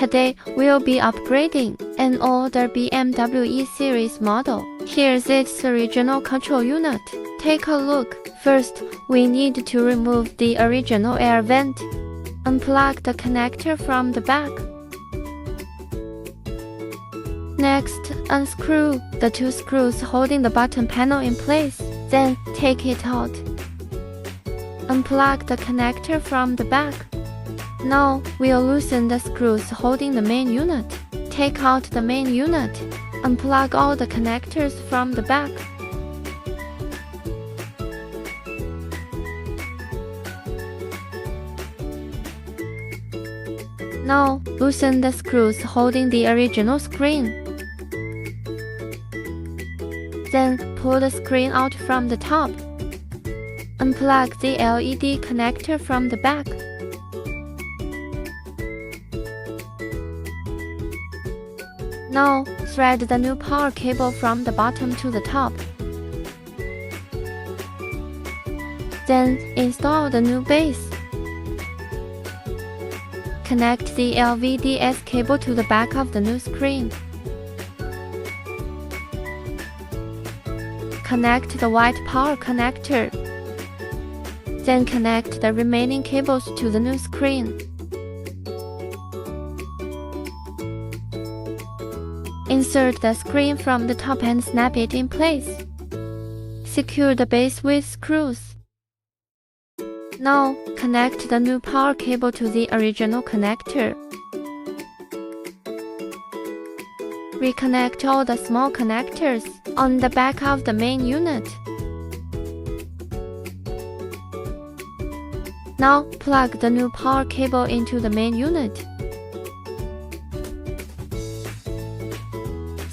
Today, we'll be upgrading an older BMW E-Series model. Here's its original control unit. Take a look. First, we need to remove the original air vent. Unplug the connector from the back. Next, unscrew the two screws holding the bottom panel in place. Then, take it out. Unplug the connector from the back. Now, we'll loosen the screws holding the main unit. Take out the main unit. Unplug all the connectors from the back. Now, loosen the screws holding the original screen. Then, pull the screen out from the top. Unplug the LED connector from the back. Now, thread the new power cable from the bottom to the top. Then, install the new base. Connect the LVDS cable to the back of the new screen. Connect the white power connector. Then connect the remaining cables to the new screen. Insert the screen from the top and snap it in place. Secure the base with screws. Now, connect the new power cable to the original connector. Reconnect all the small connectors on the back of the main unit. Now, plug the new power cable into the main unit.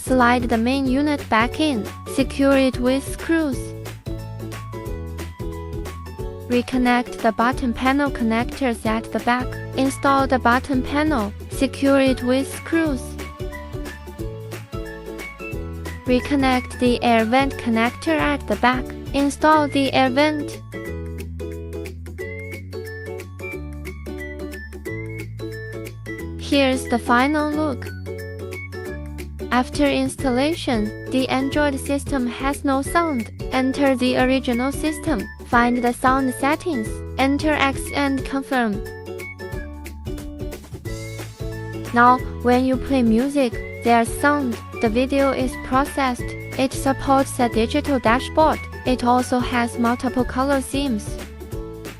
Slide the main unit back in. Secure it with screws. Reconnect the bottom panel connectors at the back. Install the bottom panel. Secure it with screws. Reconnect the air vent connector at the back. Install the air vent. Here's the final look. After installation, the Android system has no sound. Enter the original system. Find the sound settings. Enter X and confirm. Now, when you play music, there's sound. The video is processed. It supports a digital dashboard. It also has multiple color themes.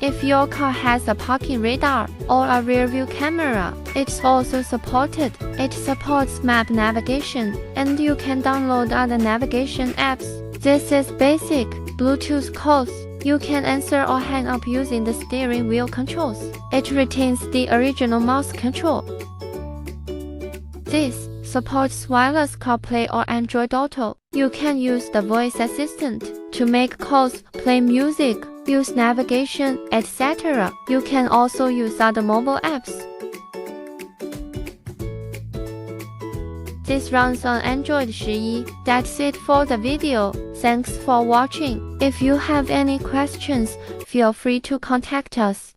If your car has a parking radar or a rear-view camera, it's also supported. It supports map navigation, and you can download other navigation apps. This is basic Bluetooth calls. You can answer or hang up using the steering wheel controls. It retains the original mouse control. This supports wireless CarPlay or Android Auto. You can use the voice assistant to make calls, play music, use navigation, etc. You can also use other mobile apps. This runs on Android 11. That's it for the video. Thanks for watching. If you have any questions, feel free to contact us.